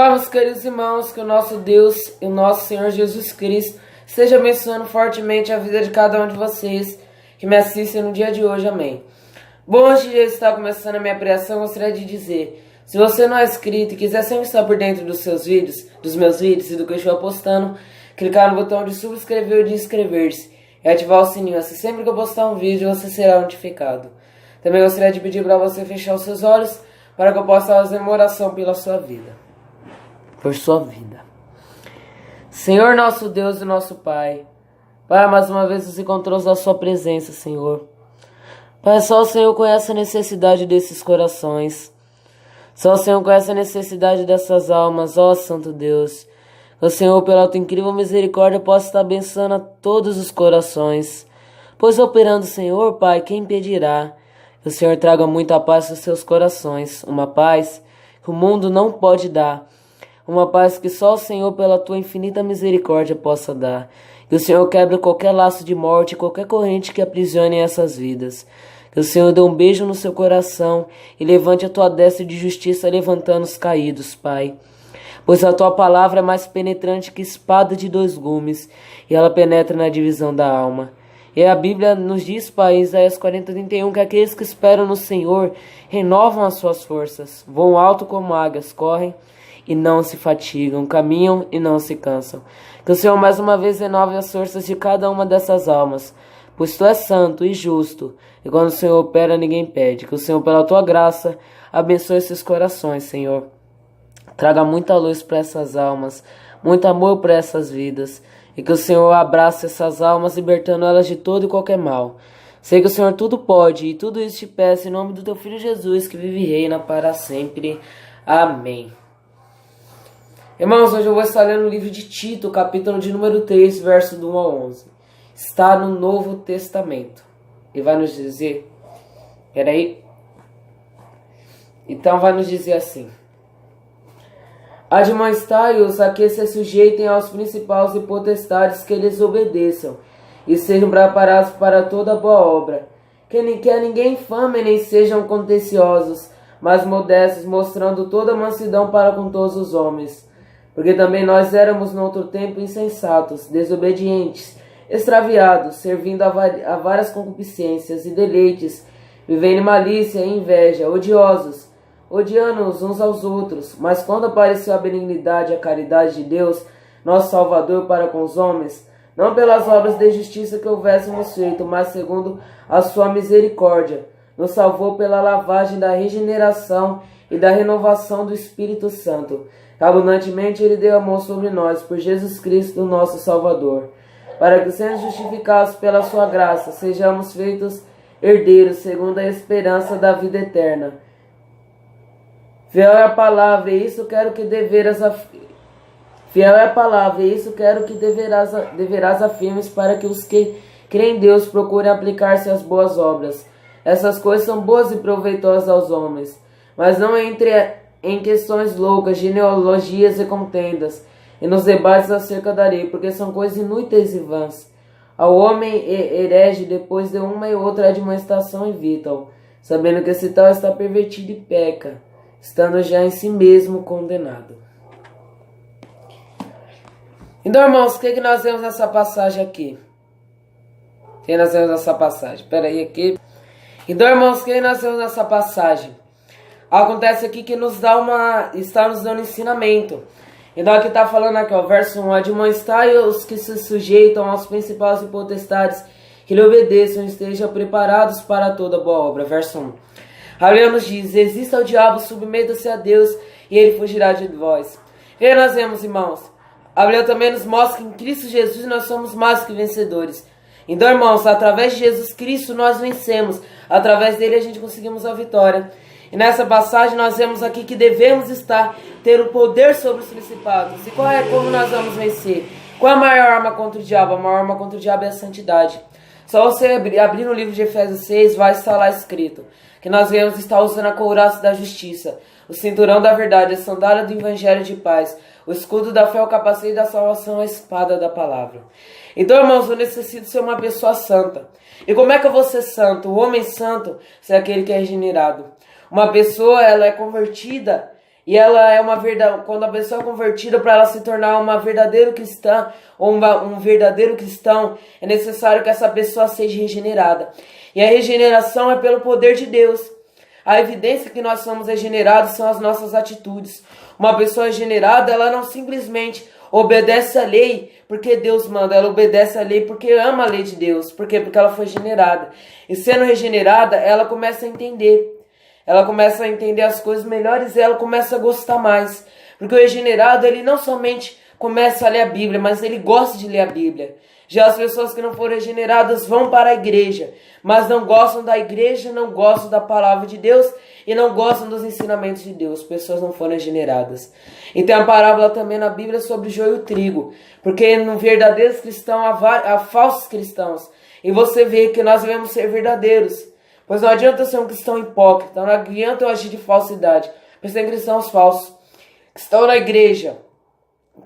Meus queridos irmãos, que o nosso Deus e o nosso Senhor Jesus Cristo esteja abençoando fortemente a vida de cada um de vocês que me assistem no dia de hoje, amém. Bom, antes de eu estar começando a minha pregação, eu gostaria de dizer, se você não é inscrito e quiser sempre estar por dentro dos meus vídeos e do que eu estou postando, clicar no botão de subscrever ou de inscrever-se e ativar o sininho, assim sempre que eu postar um vídeo você será notificado. Também gostaria de pedir para você fechar os seus olhos para que eu possa fazer uma oração pela sua vida. Por sua vida. Senhor nosso Deus e nosso Pai, Pai, mais uma vez nos encontramos na sua presença, Senhor. Pai, só o Senhor conhece a necessidade desses corações. Só o Senhor conhece a necessidade dessas almas, ó Santo Deus. O Senhor, pela tua incrível misericórdia, possa estar abençoando a todos os corações. Pois operando, Senhor, Pai, quem impedirá que o Senhor traga muita paz aos seus corações, uma paz que o mundo não pode dar. Uma paz que só o Senhor, pela tua infinita misericórdia, possa dar. Que o Senhor quebre qualquer laço de morte, qualquer corrente que aprisione essas vidas. Que o Senhor dê um beijo no seu coração e levante a tua destra de justiça, levantando os caídos, Pai. Pois a tua palavra é mais penetrante que espada de dois gumes, e ela penetra na divisão da alma. E a Bíblia nos diz, Pai, em Isaías 40:31, que aqueles que esperam no Senhor renovam as suas forças, voam alto como águias, correm e não se fatigam, caminham e não se cansam. Que o Senhor mais uma vez renove as forças de cada uma dessas almas, pois tu és santo e justo, e quando o Senhor opera ninguém pede. Que o Senhor, pela tua graça, abençoe esses corações, Senhor. Traga muita luz para essas almas, muito amor para essas vidas, e que o Senhor abrace essas almas, libertando elas de todo e qualquer mal. Sei que o Senhor tudo pode, e tudo isso te peço em nome do teu Filho Jesus, que vive e reina para sempre. Amém. Irmãos, hoje eu vou estar lendo o livro de Tito, capítulo de número 3, verso do 1 ao 11. Está no Novo Testamento. E vai nos dizer... Peraí. Então vai nos dizer assim. Admoestai-os a que se sujeitem aos principais e potestades, que eles obedeçam, e sejam preparados para toda boa obra. Que a ninguém infame, nem sejam contenciosos, mas modestos, mostrando toda mansidão para com todos os homens. Porque também nós éramos no outro tempo insensatos, desobedientes, extraviados, servindo a várias concupiscências e deleites, vivendo em malícia e inveja, odiosos, odiando-nos uns aos outros. Mas quando apareceu a benignidade e a caridade de Deus, nosso Salvador, para com os homens, não pelas obras de justiça que houvéssemos feito, mas segundo a sua misericórdia, nos salvou pela lavagem da regeneração e da renovação do Espírito Santo. Abundantemente ele deu amor sobre nós, por Jesus Cristo, nosso Salvador, para que, sendo justificados pela sua graça, sejamos feitos herdeiros segundo a esperança da vida eterna. Fiel é a palavra, e isso quero que deverás afirmes, para que os que creem em Deus procurem aplicar-se às boas obras. Essas coisas são boas e proveitosas aos homens, mas não entre em questões loucas, genealogias e contendas, e nos debates acerca da lei, porque são coisas inúteis e vãs. Ao homem herege, depois de uma e outra admoestação, evita-o, sabendo que esse tal está pervertido e peca, estando já em si mesmo condenado. Então, irmãos, o que nós vemos nessa passagem aqui? O que nós vemos nessa passagem? Espera aí aqui. Então, irmãos, o que nós vemos nessa passagem? Acontece aqui que está nos dando ensinamento. Então aqui está falando aqui, ó, verso 1. Admoestai os que se sujeitam aos principais e potestades, que lhe obedeçam e estejam preparados para toda boa obra. Verso 1. A Bíblia nos diz, resista ao diabo, submeta-se a Deus, e ele fugirá de vós. E aí nós vemos, irmãos, a Bíblia também nos mostra que em Cristo Jesus nós somos mais que vencedores. Então, irmãos, através de Jesus Cristo nós vencemos. Através dele a gente conseguimos a vitória. E nessa passagem nós vemos aqui que devemos ter o poder sobre os principados. E como nós vamos vencer? Qual é a maior arma contra o diabo? A maior arma contra o diabo é a santidade. Só você abrir no livro de Efésios 6, vai estar lá escrito que nós devemos estar usando a couraça da justiça, o cinturão da verdade, a sandália do evangelho de paz, o escudo da fé, o capacete da salvação, a espada da palavra. Então, irmãos, eu necessito ser uma pessoa santa. E como é que eu vou ser santo? O homem santo é aquele que é regenerado. Uma pessoa, ela é convertida e ela é uma verdade, quando a pessoa é convertida, para ela se tornar uma verdadeira cristã ou um verdadeiro cristão, é necessário que essa pessoa seja regenerada. E a regeneração é pelo poder de Deus. A evidência que nós somos regenerados são as nossas atitudes. Uma pessoa regenerada, ela não simplesmente obedece a lei porque Deus manda, ela obedece a lei porque ama a lei de Deus. Por quê? Porque ela foi regenerada. E sendo regenerada, ela começa a entender. Ela começa a entender as coisas melhores e ela começa a gostar mais. Porque o regenerado, ele não somente começa a ler a Bíblia, mas ele gosta de ler a Bíblia. Já as pessoas que não foram regeneradas vão para a igreja, mas não gostam da igreja, não gostam da palavra de Deus e não gostam dos ensinamentos de Deus. Pessoas não foram regeneradas. E tem a parábola também na Bíblia sobre joio e trigo, porque no verdadeiro cristão há falsos cristãos. E você vê que nós devemos ser verdadeiros. Pois não adianta eu ser um cristão hipócrita, não adianta eu agir de falsidade. Pois tem cristãos falsos que estão na igreja,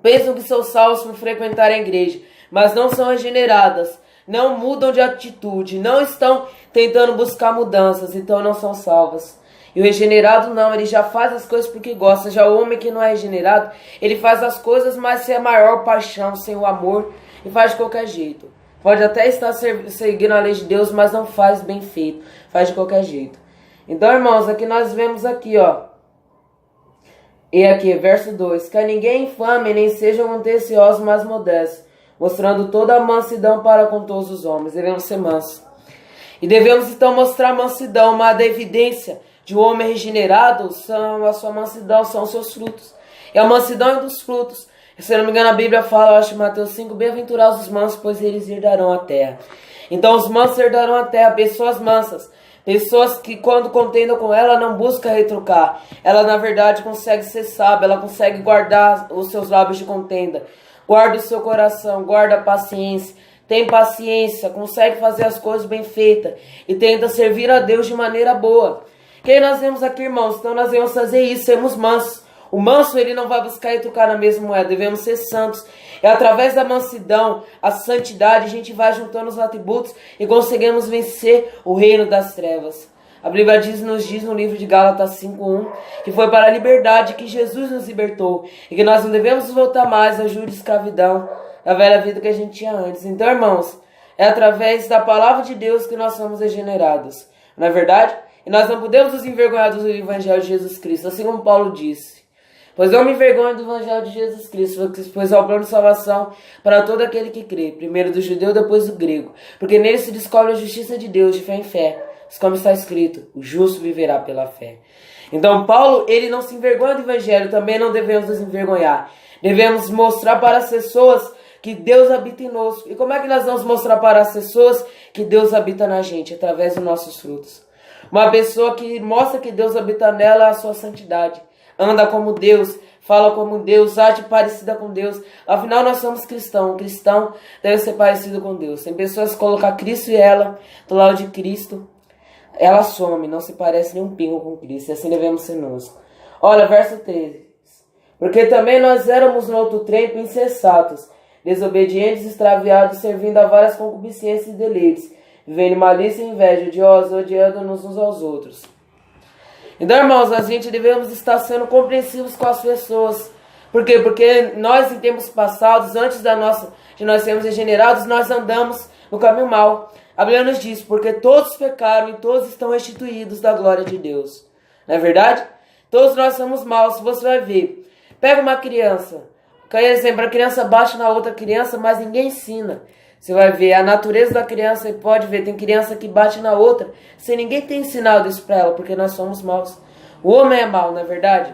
pensam que são salvos por frequentar a igreja, mas não são regeneradas, não mudam de atitude, não estão tentando buscar mudanças, então não são salvas. E o regenerado não, ele já faz as coisas porque gosta. Já o homem que não é regenerado, ele faz as coisas, mas sem a maior paixão, sem o amor, e faz de qualquer jeito. Pode até estar seguindo a lei de Deus, mas não faz bem feito, faz de qualquer jeito. Então, irmãos, aqui nós vemos aqui, ó. E aqui, verso 2. Que a ninguém infame, nem sejam contenciosos, mas modestos, mostrando toda a mansidão para com todos os homens. Devemos ser mansos. E devemos então mostrar mansidão, uma da evidência de um homem regenerado são a sua mansidão, são os seus frutos. E a mansidão é dos frutos. Se eu não me engano, a Bíblia fala, eu acho, em Mateus 5, bem-aventurados os mansos, pois eles herdarão a terra. Então os mansos herdarão a terra, pessoas mansas. Pessoas que quando contendam com ela não buscam retrucar. Ela na verdade consegue ser sábia, ela consegue guardar os seus lábios de contenda. Guarda o seu coração, guarda a paciência. Tem paciência, consegue fazer as coisas bem feitas. E tenta servir a Deus de maneira boa. Quem nós vemos aqui, irmãos? Então nós devemos fazer isso, sermos mansos. O manso, ele não vai buscar retrucar na mesma moeda, devemos ser santos. E através da mansidão, a santidade, a gente vai juntando os atributos e conseguimos vencer o reino das trevas. A Bíblia nos diz no livro de Gálatas 5:1 que foi para a liberdade que Jesus nos libertou e que nós não devemos voltar mais ao jugo de escravidão, da velha vida que a gente tinha antes. Então, irmãos, é através da palavra de Deus que nós somos regenerados. Não é verdade? E nós não podemos nos envergonhar do Evangelho de Jesus Cristo, assim como Paulo disse. Pois não me envergonho do Evangelho de Jesus Cristo, pois é o plano de salvação para todo aquele que crê, primeiro do judeu, depois do grego. Porque nele se descobre a justiça de Deus, de fé em fé. Como está escrito, o justo viverá pela fé. Então Paulo, ele não se envergonha do Evangelho, também não devemos nos envergonhar. Devemos mostrar para as pessoas que Deus habita em nós. E como é que nós vamos mostrar para as pessoas que Deus habita na gente? Através dos nossos frutos. Uma pessoa que mostra que Deus habita nela é a sua santidade. Anda como Deus, fala como Deus, age parecida com Deus. Afinal, nós somos cristãos. O cristão deve ser parecido com Deus. Tem pessoas que colocam Cristo e ela do lado de Cristo, ela some, não se parece nem um pingo com Cristo. E assim devemos ser nós. Olha, verso 13. Porque também nós éramos no outro tempo insensatos, desobedientes, extraviados, servindo a várias concupiscências e deleites, vivendo malícia e inveja, odiosos, odiando-nos uns aos outros. Então, irmãos, a gente devemos estar sendo compreensivos com as pessoas. Por quê? Porque nós, em tempos passados, antes de nós sermos regenerados, nós andamos no caminho mau. A Bíblia nos diz, porque todos pecaram e todos estão restituídos da glória de Deus. Não é verdade? Todos nós somos maus. Você vai ver. Pega uma criança. Por exemplo, a criança bate na outra criança, mas ninguém ensina. Você vai ver a natureza da criança e pode ver, tem criança que bate na outra, sem ninguém ter ensinado isso para ela, porque nós somos maus. O homem é mau, não é verdade?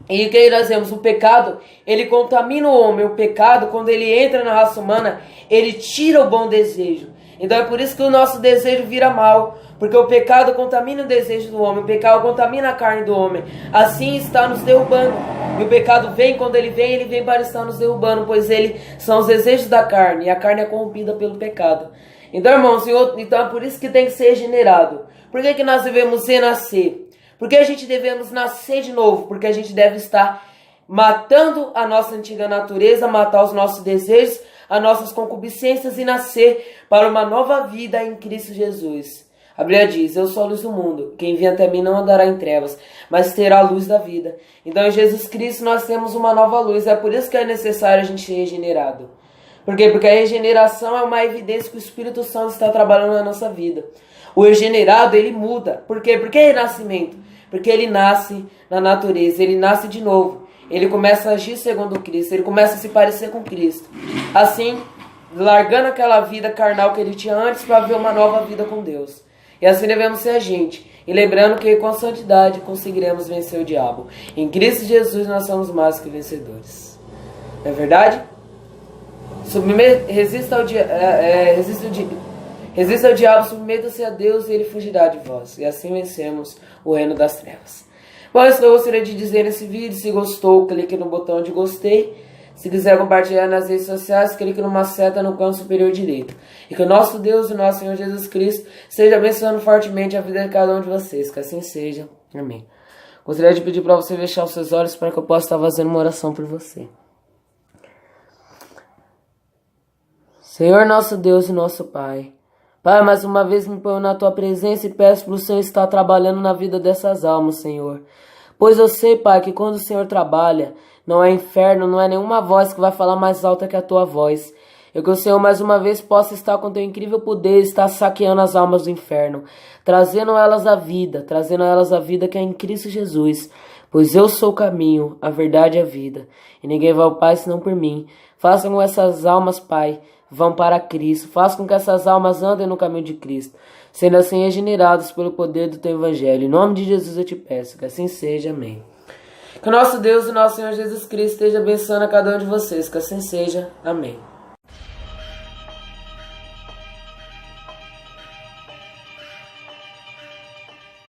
E o que nós vemos? O pecado, ele contamina o homem. O pecado, quando ele entra na raça humana, ele tira o bom desejo. Então é por isso que o nosso desejo vira mal, porque o pecado contamina o desejo do homem, o pecado contamina a carne do homem. Assim está nos derrubando. E o pecado vem, quando ele vem para estar nos derrubando, pois ele são os desejos da carne, e a carne é corrompida pelo pecado. Então, irmãos, então é por isso que tem que ser regenerado. Por que nós devemos renascer? Porque a gente devemos nascer de novo, porque a gente deve estar matando a nossa antiga natureza, matar os nossos desejos, as nossas concupiscências e nascer para uma nova vida em Cristo Jesus. A Bíblia diz, eu sou a luz do mundo, quem vem até mim não andará em trevas, mas terá a luz da vida. Então em Jesus Cristo nós temos uma nova luz, é por isso que é necessário a gente ser regenerado. Por quê? Porque a regeneração é uma evidência que o Espírito Santo está trabalhando na nossa vida. O regenerado, ele muda. Por quê? Porque é renascimento. Porque ele nasce na natureza, ele nasce de novo. Ele começa a agir segundo Cristo, ele começa a se parecer com Cristo. Assim, largando aquela vida carnal que ele tinha antes para ver uma nova vida com Deus. E assim devemos ser a gente. E lembrando que com santidade conseguiremos vencer o diabo. Em Cristo Jesus nós somos mais que vencedores. Não é verdade? Resista ao diabo, submeta-se a Deus e ele fugirá de vós. E assim vencemos o reino das trevas. Bom, isso que eu gostaria de dizer nesse vídeo. Se gostou, clique no botão de gostei. Se quiser compartilhar nas redes sociais, clique numa seta no canto superior direito. E que o nosso Deus e o nosso Senhor Jesus Cristo esteja abençoando fortemente a vida de cada um de vocês. Que assim seja. Amém. Gostaria de pedir para você fechar os seus olhos para que eu possa estar fazendo uma oração por você. Senhor nosso Deus e nosso Pai. Pai, mais uma vez me ponho na Tua presença e peço para o Senhor estar trabalhando na vida dessas almas, Senhor. Pois eu sei, Pai, que quando o Senhor trabalha, não é inferno, não é nenhuma voz que vai falar mais alta que a Tua voz. E que o Senhor mais uma vez possa estar com Teu incrível poder, estar saqueando as almas do inferno, trazendo elas à vida que é em Cristo Jesus. Pois eu sou o caminho, a verdade e a vida, e ninguém vai ao Pai senão por mim. Faça com essas almas, Pai, vão para Cristo. Faça com que essas almas andem no caminho de Cristo, sendo assim regenerados pelo poder do Teu Evangelho. Em nome de Jesus eu te peço, que assim seja. Amém. Que o nosso Deus e nosso Senhor Jesus Cristo esteja abençoando a cada um de vocês. Que assim seja. Amém.